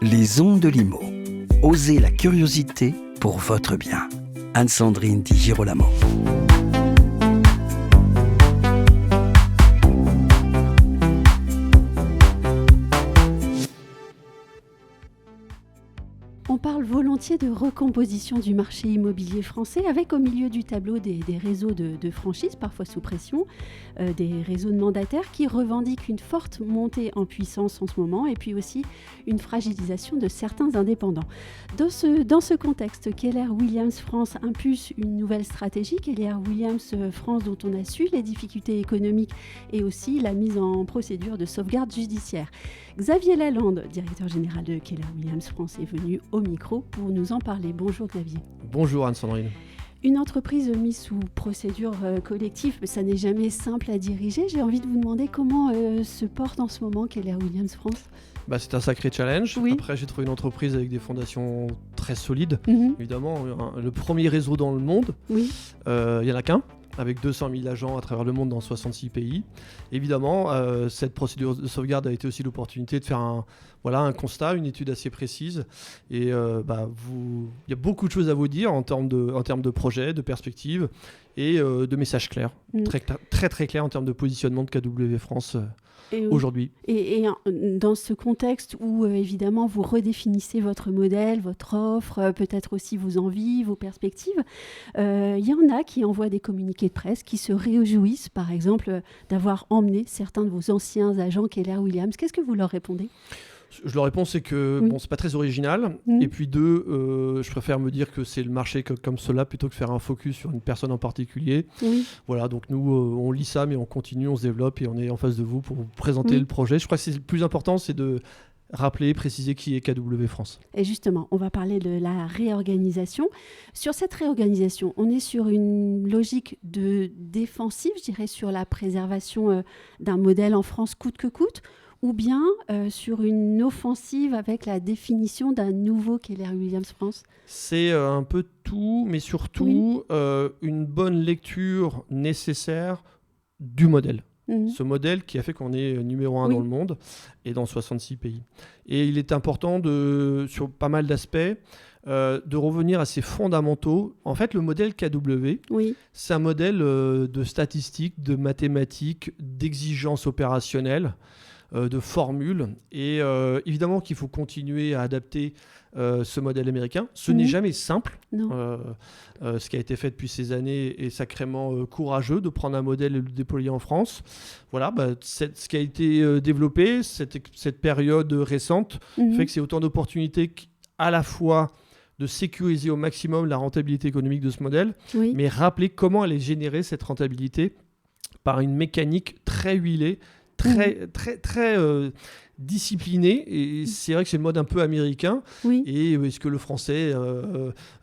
Les ondes de l'IMO. Osez la curiosité pour votre bien. Anne-Sandrine Di Girolamo. On parle volontiers de recomposition du marché immobilier français avec au milieu du tableau des réseaux de franchise, parfois sous pression, des réseaux de mandataires qui revendiquent une forte montée en puissance en ce moment et puis aussi une fragilisation de certains indépendants. Dans ce contexte, Keller Williams France impulse une nouvelle stratégie, Keller Williams France dont on a su les difficultés économiques et aussi la mise en procédure de sauvegarde judiciaire. Xavier Lalande, directeur général de Keller Williams France, est venu au micro pour nous en parler. Bonjour Xavier. Bonjour Anne-Sandrine. Une entreprise mise sous procédure collective, ça n'est jamais simple à diriger. J'ai envie de vous demander comment se porte en ce moment Keller Williams France. C'est un sacré challenge. Oui. Après, j'ai trouvé une entreprise avec des fondations très solides. Évidemment, le premier réseau dans le monde. Oui. Il n'y en a qu'un, avec 200 000 agents à travers le monde dans 66 pays. Évidemment, cette procédure de sauvegarde a été aussi l'opportunité de faire un constat, une étude assez précise. Et il y a beaucoup de choses à vous dire en termes de projet, de perspectives et de messages clairs. Très, très clairs en termes de positionnement de KW France aujourd'hui. Et dans ce contexte où, évidemment, vous redéfinissez votre modèle, votre offre, peut-être aussi vos envies, vos perspectives, il y en a qui envoient des communiqués de presse, qui se réjouissent, par exemple, d'avoir emmené certains de vos anciens agents Keller Williams. Qu'est-ce que vous leur répondez ? Je leur réponds, c'est que c'est pas très original. Et puis je préfère me dire que c'est le marché comme cela plutôt que faire un focus sur une personne en particulier. Voilà, donc nous, on lit ça, mais on continue, on se développe et on est en face de vous pour vous présenter le projet. Je crois que le plus important, c'est de rappeler, préciser qui est KW France. Et justement, on va parler de la réorganisation. Sur cette réorganisation, on est sur une logique de défensive, je dirais, sur la préservation d'un modèle en France coûte que coûte, ou bien sur une offensive avec la définition d'un nouveau Keller Williams France ? C'est un peu tout, mais surtout une bonne lecture nécessaire du modèle. Ce modèle qui a fait qu'on est numéro 1 dans le monde et dans 66 pays. Et il est important, sur pas mal d'aspects, de revenir à ses fondamentaux. En fait, le modèle KW, c'est un modèle de statistiques, de mathématiques, d'exigences opérationnelles, de formules. Et évidemment qu'il faut continuer à adapter ce modèle américain. Ce n'est jamais simple. Ce qui a été fait depuis ces années est sacrément courageux de prendre un modèle et le déployer en France. Voilà, ce qui a été développé, cette période récente, fait que c'est autant d'opportunités à la fois de sécuriser au maximum la rentabilité économique de ce modèle, mais rappeler comment elle est générée, cette rentabilité, par une mécanique très huilée, très discipliné, et c'est vrai que c'est le mode un peu américain. Et est-ce que le français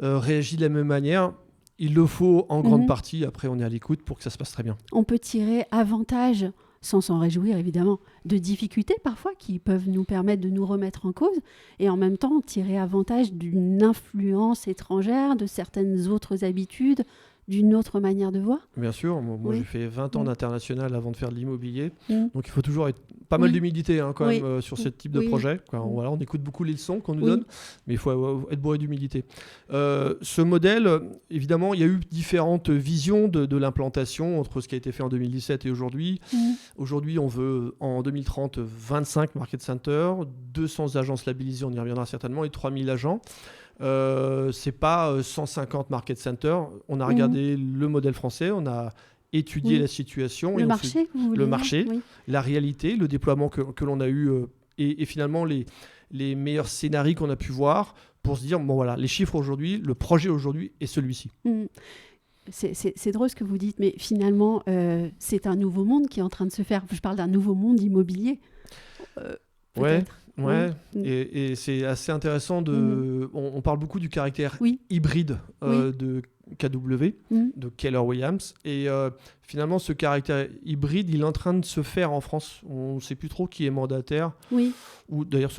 réagit de la même manière ? Il le faut en grande partie. Après, on est à l'écoute pour que ça se passe très bien. On peut tirer avantage, sans s'en réjouir évidemment, de difficultés parfois qui peuvent nous permettre de nous remettre en cause, et en même temps tirer avantage d'une influence étrangère, de certaines autres habitudes, d'une autre manière de voir. Bien sûr, moi j'ai fait 20 ans d'international avant de faire de l'immobilier, donc il faut toujours être pas mal d'humilité quand même sur ce type de projet. Voilà, on écoute beaucoup les leçons qu'on nous donne, mais il faut être bourré d'humilité. Ce modèle, évidemment, il y a eu différentes visions de l'implantation entre ce qui a été fait en 2017 et aujourd'hui. Aujourd'hui, on veut en 2030 25 market centers, 200 agences labellisées, on y reviendra certainement, et 3000 agents. C'est pas 150 market centers. On a regardé le modèle français, on a étudié la situation, le marché, la réalité, le déploiement que l'on a eu et finalement les meilleurs scénarios qu'on a pu voir pour se dire les chiffres aujourd'hui, le projet aujourd'hui est celui-ci. C'est drôle ce que vous dites, mais finalement c'est un nouveau monde qui est en train de se faire. Je parle d'un nouveau monde immobilier. Peut-être. Et c'est assez intéressant on parle beaucoup du caractère hybride de KW de Keller Williams. Et finalement, ce caractère hybride, il est en train de se faire en France. On ne sait plus trop qui est mandataire. Oui. Ou d'ailleurs,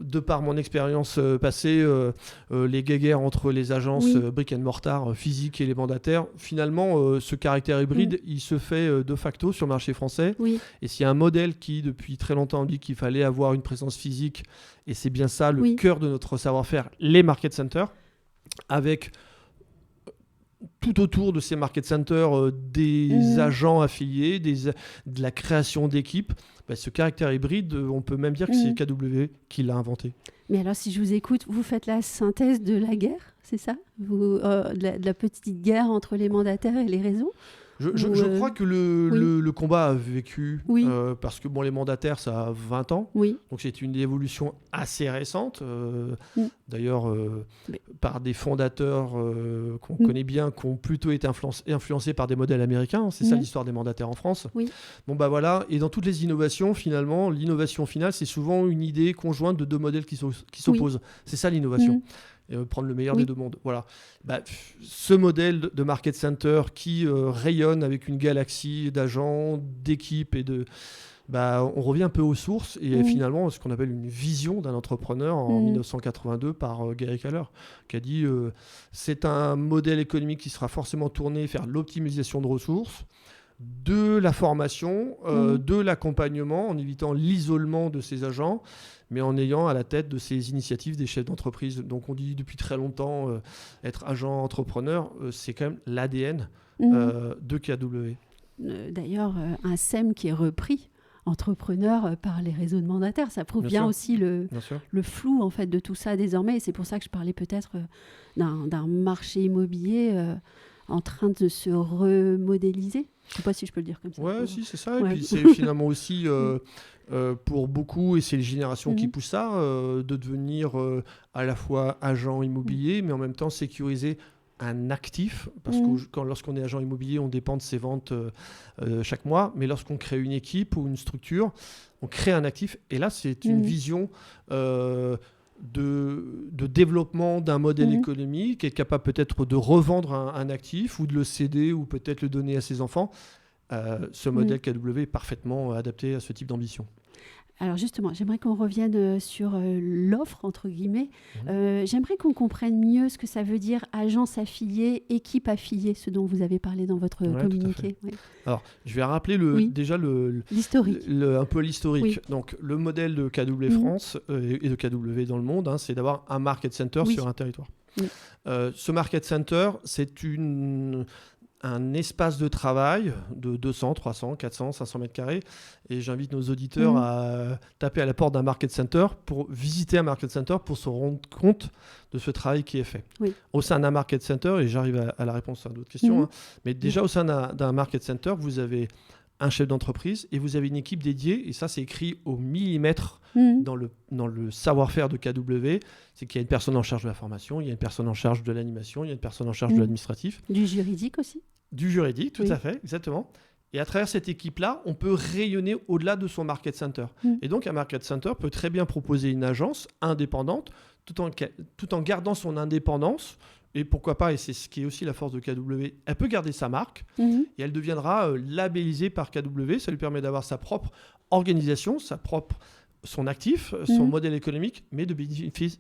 de par mon expérience passée, les guéguerres entre les agences brick and mortar physiques et les mandataires, finalement, ce caractère hybride, il se fait de facto sur le marché français. Oui. Et s'il y a un modèle qui, depuis très longtemps, dit qu'il fallait avoir une présence physique, et c'est bien ça le cœur de notre savoir-faire, les market centers, avec tout autour de ces market centers des agents affiliés, de la création d'équipes. Ce caractère hybride, on peut même dire que c'est KW qui l'a inventé. Mais alors, si je vous écoute, vous faites la synthèse de la guerre, c'est ça de la petite guerre entre les mandataires et les réseaux? Je crois que le combat a vécu, parce que les mandataires, ça a 20 ans, donc c'est une évolution assez récente, d'ailleurs par des fondateurs qu'on connaît bien, qui ont plutôt été influencés par des modèles américains, c'est ça l'histoire des mandataires en France. Voilà, et dans toutes les innovations, finalement, l'innovation finale, c'est souvent une idée conjointe de deux modèles qui s'opposent, c'est ça l'innovation. Et prendre le meilleur des deux mondes. Voilà. Ce modèle de market center qui rayonne avec une galaxie d'agents, d'équipes et on revient un peu aux sources et finalement ce qu'on appelle une vision d'un entrepreneur en 1982 par Gary Keller qui a dit c'est un modèle économique qui sera forcément tourné vers l'optimisation de ressources, de la formation, de l'accompagnement en évitant l'isolement de ces agents, mais en ayant à la tête de ces initiatives des chefs d'entreprise. Donc on dit depuis très longtemps, être agent entrepreneur, c'est quand même l'ADN de KW. D'ailleurs, un SEM qui est repris, entrepreneur, par les réseaux de mandataires, ça prouve bien aussi le flou en fait, de tout ça désormais. Et c'est pour ça que je parlais peut-être d'un marché immobilier en train de se remodéliser. Je ne sais pas si je peux le dire comme ça. Ouais, si, c'est ça. Et puis c'est finalement aussi pour beaucoup, et c'est les générations qui poussent ça, de devenir à la fois agent immobilier, mais en même temps sécuriser un actif, parce que lorsqu'on est agent immobilier, on dépend de ses ventes chaque mois, mais lorsqu'on crée une équipe ou une structure, on crée un actif, et là c'est une vision de développement d'un modèle économique, qui est capable peut-être de revendre un actif, ou de le céder, ou peut-être le donner à ses enfants. Ce modèle KW est parfaitement adapté à ce type d'ambition. Alors justement, j'aimerais qu'on revienne sur l'offre, entre guillemets. J'aimerais qu'on comprenne mieux ce que ça veut dire agence affiliée, équipe affiliée, ce dont vous avez parlé dans votre communiqué. Alors, je vais rappeler déjà l'historique. Un peu l'historique. Donc, le modèle de KW France et de KW dans le monde, c'est d'avoir un market center sur un territoire. Ce market center, c'est un espace de travail de 200, 300, 400, 500 mètres carrés. Et j'invite nos auditeurs à taper à la porte d'un market center pour visiter un market center pour se rendre compte de ce travail qui est fait. Au sein d'un market center, et j'arrive à la réponse à d'autres questions, mais déjà au sein d'un market center, vous avez un chef d'entreprise et vous avez une équipe dédiée, et ça c'est écrit au millimètre dans le savoir-faire de KW, c'est qu'il y a une personne en charge de la formation, il y a une personne en charge de l'animation, il y a une personne en charge de l'administratif. Du juridique aussi. Du juridique, tout à fait, exactement. Et à travers cette équipe-là, on peut rayonner au-delà de son market center. Et donc un market center peut très bien proposer une agence indépendante, tout en gardant son indépendance. Et pourquoi pas, et c'est ce qui est aussi la force de KW, elle peut garder sa marque et elle deviendra labellisée par KW. Ça lui permet d'avoir sa propre organisation, son actif, son modèle économique, mais de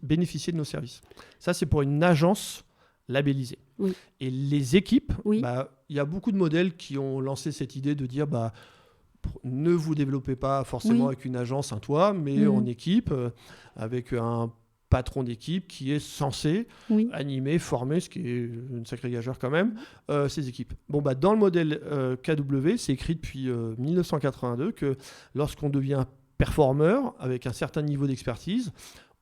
bénéficier de nos services. Ça, c'est pour une agence labellisée. Et les équipes, y a beaucoup de modèles qui ont lancé cette idée de dire ne vous développez pas forcément avec une agence, un toit, mais en équipe, avec un patron d'équipe qui est censé animer, former, ce qui est une sacrée gageure quand même, ces équipes. Dans le modèle KW, c'est écrit depuis 1982 que lorsqu'on devient performeur avec un certain niveau d'expertise,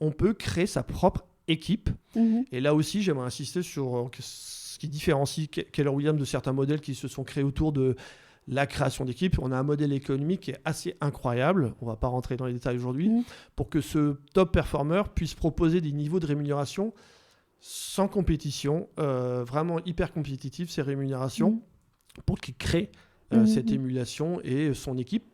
on peut créer sa propre équipe. Et là aussi, j'aimerais insister sur ce qui différencie Keller Williams de certains modèles qui se sont créés autour de la création d'équipe. On a un modèle économique qui est assez incroyable, on ne va pas rentrer dans les détails aujourd'hui, pour que ce top performeur puisse proposer des niveaux de rémunération sans compétition, vraiment hyper compétitifs, ces rémunérations, pour qu'il crée cette émulation et son équipe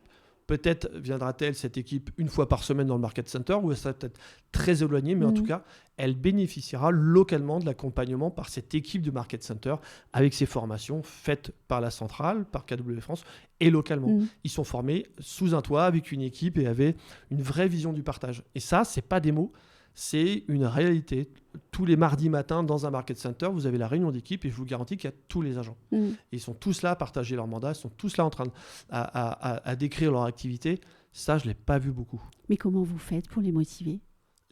peut-être viendra-t-elle, cette équipe, une fois par semaine dans le Market Center, ou elle sera peut-être très éloignée, mais en tout cas, elle bénéficiera localement de l'accompagnement par cette équipe de Market Center, avec ses formations faites par la centrale, par KW France, et localement. Ils sont formés sous un toit, avec une équipe, et avec une vraie vision du partage. Et ça, c'est pas des mots, c'est une réalité. Tous les mardis matins, dans un Market Center, vous avez la réunion d'équipe, et je vous garantis qu'il y a tous les agents. Et ils sont tous là à partager leur mandat, ils sont tous là en train à décrire leur activité. Ça, je ne l'ai pas vu beaucoup. Mais comment vous faites pour les motiver ?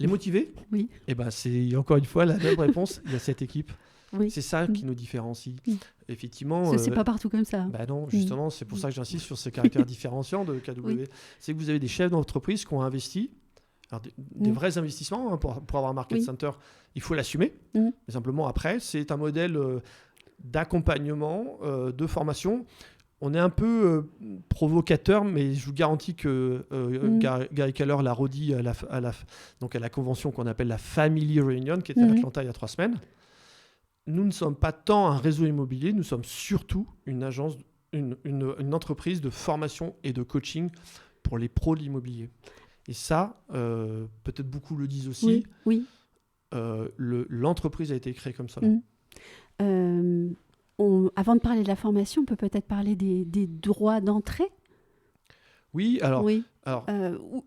Les motiver ? Oui. Eh ben, c'est encore une fois la même réponse. Il y a cette équipe. Oui. C'est ça qui nous différencie. Effectivement. C'est pas partout comme ça. Bah non, justement, c'est pour ça que j'insiste sur ces caractères différenciants de KW. C'est que vous avez des chefs d'entreprise qui ont investi. Alors des vrais investissements, pour avoir un Market Center, il faut l'assumer. Mais simplement, après, c'est un modèle d'accompagnement, de formation. On est un peu provocateur, mais je vous garantis que Gary Keller l'a redit donc à la convention qu'on appelle la Family Reunion, qui était à Atlanta il y a 3 semaines. Nous ne sommes pas tant un réseau immobilier, nous sommes surtout une agence, une entreprise de formation et de coaching pour les pros de l'immobilier. Et ça, peut-être beaucoup le disent aussi, l'entreprise a été créée comme ça. Avant de parler de la formation, on peut peut-être parler des droits d'entrée. Oui, alors...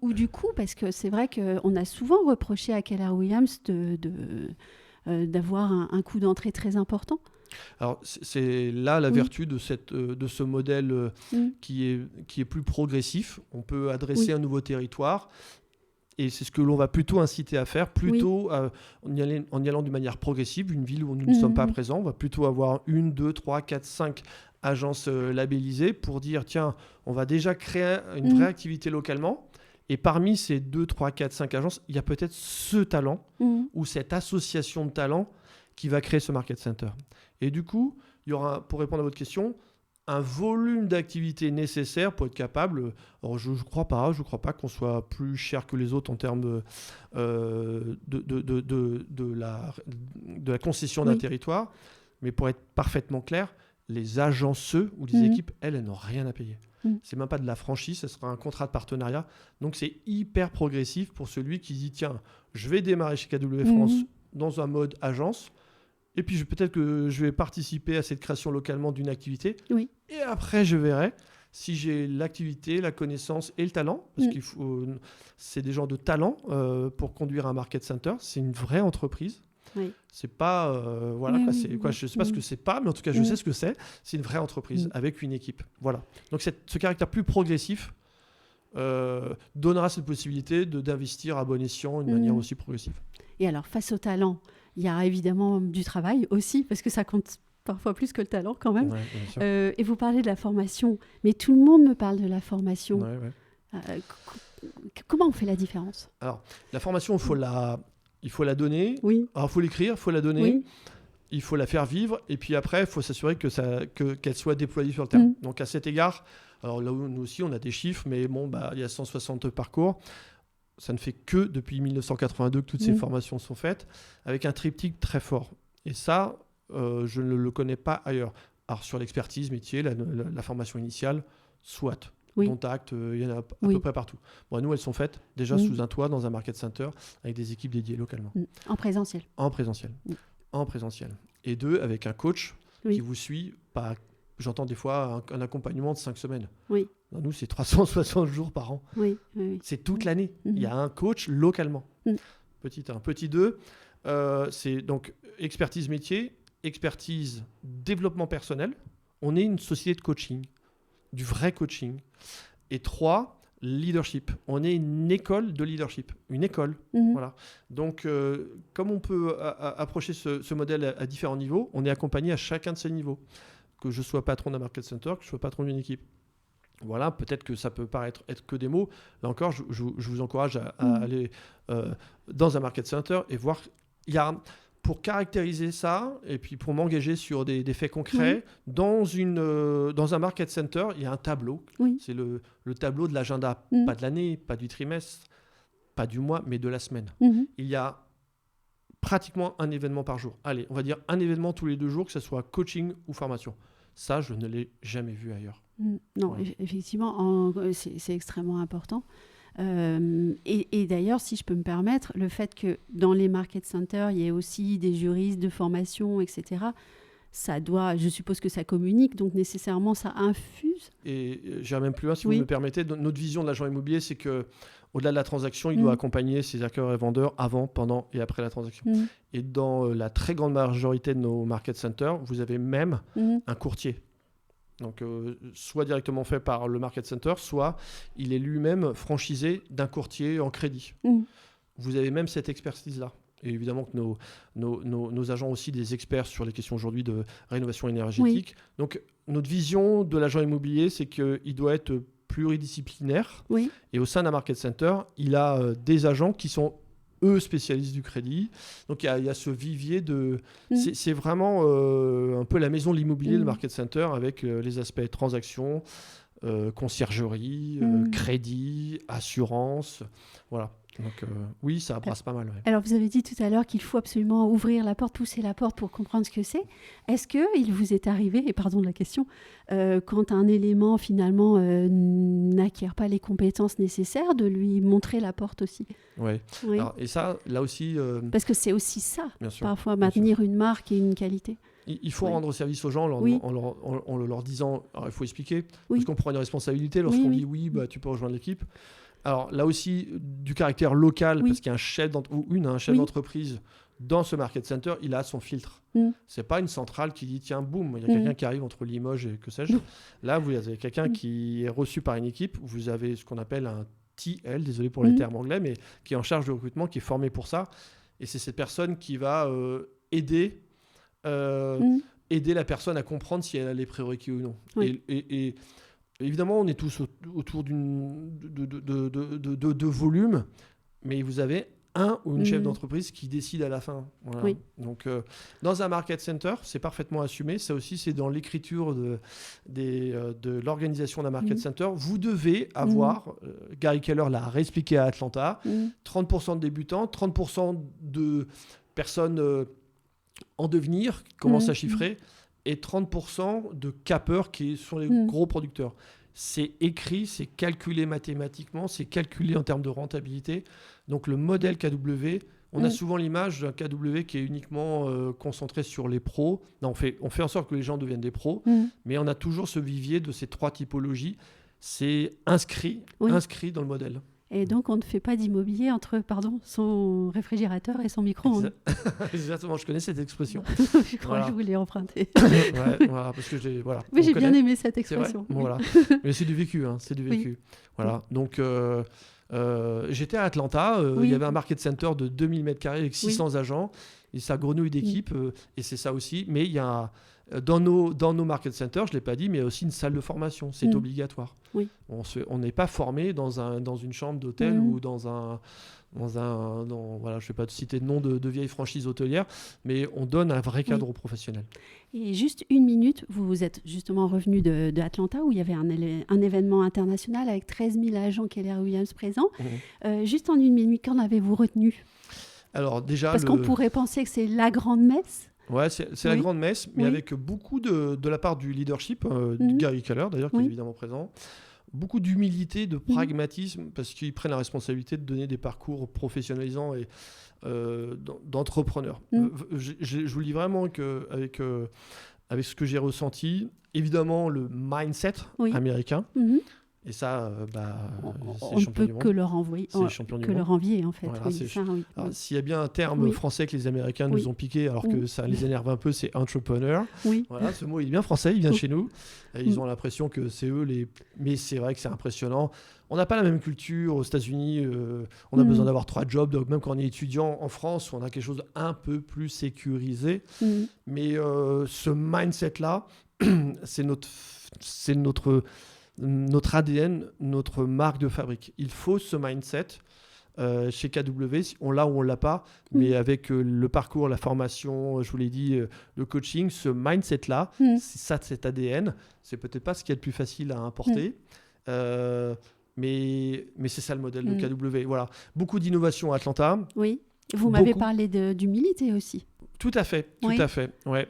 Ou du coup, parce que c'est vrai qu'on a souvent reproché à Keller Williams d'avoir un coût d'entrée très important. Alors, c'est là la vertu de ce modèle qui est plus progressif. On peut adresser un nouveau territoire. Et c'est ce que l'on va plutôt inciter à faire, en y allant d'une manière progressive. Une ville où nous ne sommes pas présents, on va plutôt avoir 1, 2, 3, 4, 5 agences labellisées pour dire, tiens, on va déjà créer une vraie activité localement. Et parmi ces 2, 3, 4, 5 agences, il y a peut-être ce talent ou cette association de talents qui va créer ce Market Center. Et du coup, il y aura, pour répondre à votre question, un volume d'activité nécessaire pour être capable. Alors je ne crois pas qu'on soit plus cher que les autres en termes de la concession d'un territoire. Mais pour être parfaitement clair, les agenceux ou les équipes, elles n'ont rien à payer. C'est même pas de la franchise, ce sera un contrat de partenariat. Donc c'est hyper progressif pour celui qui dit tiens, je vais démarrer chez KW France dans un mode agence. Et puis peut-être que je vais participer à cette création localement d'une activité. Et après, je verrai si j'ai l'activité, la connaissance et le talent. Parce qu'il faut, c'est des gens de talent pour conduire un Market Center. C'est une vraie entreprise. C'est pas... je ne sais pas ce que c'est pas, mais en tout cas, je sais ce que c'est. C'est une vraie entreprise avec une équipe. Voilà. Donc ce caractère plus progressif donnera cette possibilité d'investir à bon escient d'une manière aussi progressive. Et alors, face au talent, il y a évidemment du travail aussi, parce que ça compte parfois plus que le talent quand même. Et vous parlez de la formation, mais tout le monde me parle de la formation. Comment on fait la différence ? Alors, la formation, il faut la donner. Alors, il faut l'écrire, il faut la donner. Il faut la faire vivre. Et puis après, il faut s'assurer qu'elle soit déployée sur le terrain. Donc, à cet égard, alors là, nous aussi, on a des chiffres, mais il y a 160 parcours. Ça ne fait que depuis 1982 que toutes ces formations sont faites, avec un triptyque très fort. Et ça, je ne le connais pas ailleurs. Alors, sur l'expertise métier, la formation initiale, soit. Contact, il y en a à peu près partout. Bon, nous, elles sont faites déjà sous un toit, dans un Market Center, avec des équipes dédiées localement. En présentiel. En présentiel. Et 2, avec un coach qui vous suit. J'entends des fois un accompagnement de 5 semaines. Nous, c'est 360 jours par an. C'est toute l'année. Il y a un coach localement. Petit 1. Petit 2, c'est donc expertise métier, expertise développement personnel. On est une société de coaching, du vrai coaching. Et 3, leadership. On est une école de leadership. Une école. Voilà. Donc, comme on peut approcher ce modèle à différents niveaux, on est accompagné à chacun de ces niveaux. Que je sois patron d'un Market Center, que je sois patron d'une équipe. Voilà, peut-être que ça peut paraître être que des mots. Là encore, je vous encourage à aller dans un Market Center et voir. Pour caractériser ça, et puis pour m'engager sur des faits concrets, dans un Market Center, il y a un tableau. C'est le tableau de l'agenda, pas de l'année, pas du trimestre, pas du mois, mais de la semaine. Il y a pratiquement un événement par jour. Allez, on va dire un événement tous les 2 jours, que ce soit coaching ou formation. Ça, je ne l'ai jamais vu ailleurs. Non, effectivement, c'est extrêmement important. Et d'ailleurs, si je peux me permettre, le fait que dans les market centers, il y ait aussi des juristes de formation, etc., je suppose que ça communique, donc nécessairement ça infuse. Et j'irai même plus loin, si vous me permettez. Notre vision de l'agent immobilier, c'est que au-delà de la transaction, il doit accompagner ses acquéreurs et vendeurs avant, pendant et après la transaction. Et dans la très grande majorité de nos market centers, vous avez même un courtier. Donc, soit directement fait par le market center, soit il est lui-même franchisé d'un courtier en crédit. Vous avez même cette expertise-là. Et évidemment que nos agents ont aussi des experts sur les questions aujourd'hui de rénovation énergétique. Donc, notre vision de l'agent immobilier, c'est qu'il doit être pluridisciplinaire. Et au sein d'un market center, il a des agents qui sont eux spécialistes du crédit. Donc il y a ce vivier de... C'est vraiment un peu la maison de l'immobilier, le market center, avec les aspects transactions, conciergerie, crédit, assurance. Voilà. Donc oui, ça brasse pas mal. Ouais. Alors vous avez dit tout à l'heure qu'il faut absolument ouvrir la porte, pousser la porte pour comprendre ce que c'est. Est-ce qu'il vous est arrivé, et pardon de la question, quand un élément finalement n'acquiert pas les compétences nécessaires, de lui montrer la porte aussi? Oui. Alors, et ça, là aussi... Parce que c'est aussi ça, bien sûr, parfois, maintenir une marque et une qualité. Il faut rendre service aux gens en leur disant... Alors, il faut expliquer, parce qu'on prend une responsabilité lorsqu'on dit tu peux rejoindre l'équipe. Alors là aussi, du caractère local, parce qu'il y a un chef d'entreprise dans ce market center, il a son filtre. C'est pas une centrale qui dit tiens, boum, il y a quelqu'un qui arrive entre Limoges et que sais-je. Là, vous avez quelqu'un qui est reçu par une équipe. Vous avez ce qu'on appelle un TL, désolé pour les termes anglais, mais qui est en charge du recrutement, qui est formé pour ça. Et c'est cette personne qui va aider la personne à comprendre si elle a les prérequis ou non. Et évidemment, on est tous autour de volume, mais vous avez un ou une chef d'entreprise qui décide à la fin. Voilà. Donc, dans un market center, c'est parfaitement assumé. Ça aussi, c'est dans l'écriture de l'organisation d'un market center. Vous devez avoir, Gary Keller l'a réexpliqué à Atlanta, 30% de débutants, 30% de personnes en devenir qui commencent à chiffrer, et 30% de capeurs qui sont les gros producteurs. C'est écrit, c'est calculé mathématiquement, c'est calculé en termes de rentabilité. Donc le modèle KW, on a souvent l'image d'un KW qui est uniquement concentré sur les pros. Non, on fait en sorte que les gens deviennent des pros, mais on a toujours ce vivier de ces trois typologies. C'est inscrit dans le modèle. Et donc, on ne fait pas d'immobilier entre son réfrigérateur et son micro-ondes. Exactement, je connais cette expression. Je crois que je voulais emprunter. Voilà, parce que mais j'ai bien aimé cette expression. Voilà. Mais c'est du vécu, c'est du vécu. Voilà. Donc, j'étais à Atlanta. Il y avait un market center de 2000 m² avec 600 agents. Et ça grenouille d'équipes. Et c'est ça aussi. Mais il y a... Dans nos market centers, je ne l'ai pas dit, mais il y a aussi une salle de formation. C'est obligatoire. On n'est pas formé dans une chambre d'hôtel ou voilà, je ne vais pas te citer de nom de vieilles franchises hôtelières, mais on donne un vrai cadre aux professionnels. Et juste une minute, vous êtes justement revenu d'Atlanta où il y avait un événement international avec 13 000 agents Keller Williams présents. Juste en une minute, qu'en avez-vous retenu? Alors déjà, parce qu'on pourrait penser que c'est la grande messe. Ouais, c'est la grande messe, mais avec beaucoup de la part du leadership, de Gary Keller d'ailleurs, qui est évidemment présent. Beaucoup d'humilité, de pragmatisme, parce qu'ils prennent la responsabilité de donner des parcours professionnalisants et d'entrepreneurs. Je vous dis vraiment qu'avec ce que j'ai ressenti, évidemment le mindset américain, et ça, on ne peut que leur envier, en fait. Voilà, s'il y a bien un terme français que les Américains nous ont piqué, alors que ça les énerve un peu, c'est entrepreneur. Voilà, ce mot il est bien français, il vient de chez nous. Et ils ont l'impression que c'est eux les... Mais c'est vrai que c'est impressionnant. On n'a pas la même culture aux États-Unis. On a besoin d'avoir 3 jobs. Donc même quand on est étudiant en France, on a quelque chose un peu plus sécurisé. Mais ce mindset-là, c'est notre ADN, notre marque de fabrique. Il faut ce mindset chez KW, on l'a ou on l'a pas, mais avec le parcours, la formation, je vous l'ai dit, le coaching, ce mindset-là, c'est ça, cet ADN, c'est peut-être pas ce qu'il y a de plus facile à importer, mais c'est ça le modèle de KW. Voilà. Beaucoup d'innovation à Atlanta. Oui, vous m'avez parlé d'humilité aussi. Tout à fait, tout à fait. Ouais.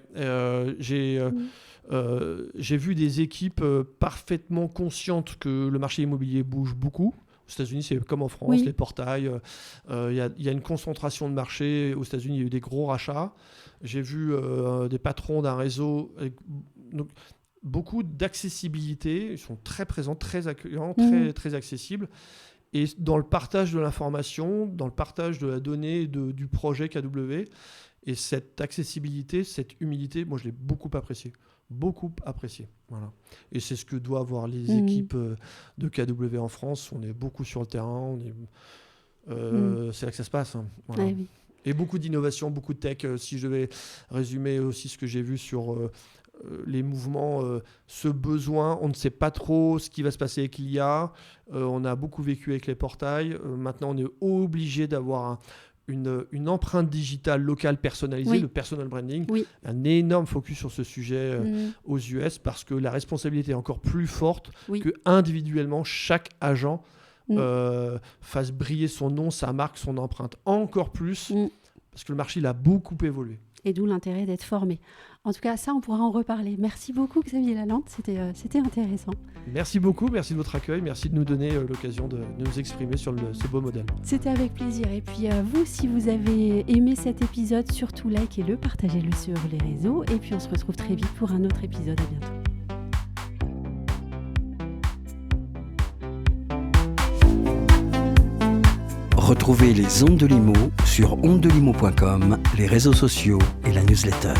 J'ai vu des équipes parfaitement conscientes que le marché immobilier bouge beaucoup. Aux États-Unis, c'est comme en France, les portails. Il y a une concentration de marché. Aux États-Unis, il y a eu des gros rachats. J'ai vu des patrons d'un réseau avec beaucoup d'accessibilité. Ils sont très présents, très accueillants, très accessibles. Et dans le partage de l'information, dans le partage de la donnée du projet KW, et cette accessibilité, cette humilité, moi, je l'ai beaucoup apprécié. Voilà. Et c'est ce que doivent avoir les équipes de KW en France. On est beaucoup sur le terrain. C'est là que ça se passe. Hein. Voilà. Oui. Et beaucoup d'innovation, beaucoup de tech. Si je devais résumer aussi ce que j'ai vu sur les mouvements, ce besoin, on ne sait pas trop ce qui va se passer avec l'IA. On a beaucoup vécu avec les portails. Maintenant, on est obligé d'avoir une empreinte digitale locale personnalisée, le personal branding. Un énorme focus sur ce sujet aux US parce que la responsabilité est encore plus forte que individuellement chaque agent fasse briller son nom, sa marque, son empreinte encore plus parce que le marché il a beaucoup évolué. Et d'où l'intérêt d'être formé. En tout cas, ça, on pourra en reparler. Merci beaucoup, Xavier Lalande. C'était intéressant. Merci beaucoup. Merci de votre accueil. Merci de nous donner l'occasion de nous exprimer sur ce beau modèle. C'était avec plaisir. Et puis, vous, si vous avez aimé cet épisode, surtout likez-le, partagez-le sur les réseaux. Et puis, on se retrouve très vite pour un autre épisode. À bientôt. Retrouvez les Ondes de Limo sur ondedelimo.com, les réseaux sociaux et la newsletter.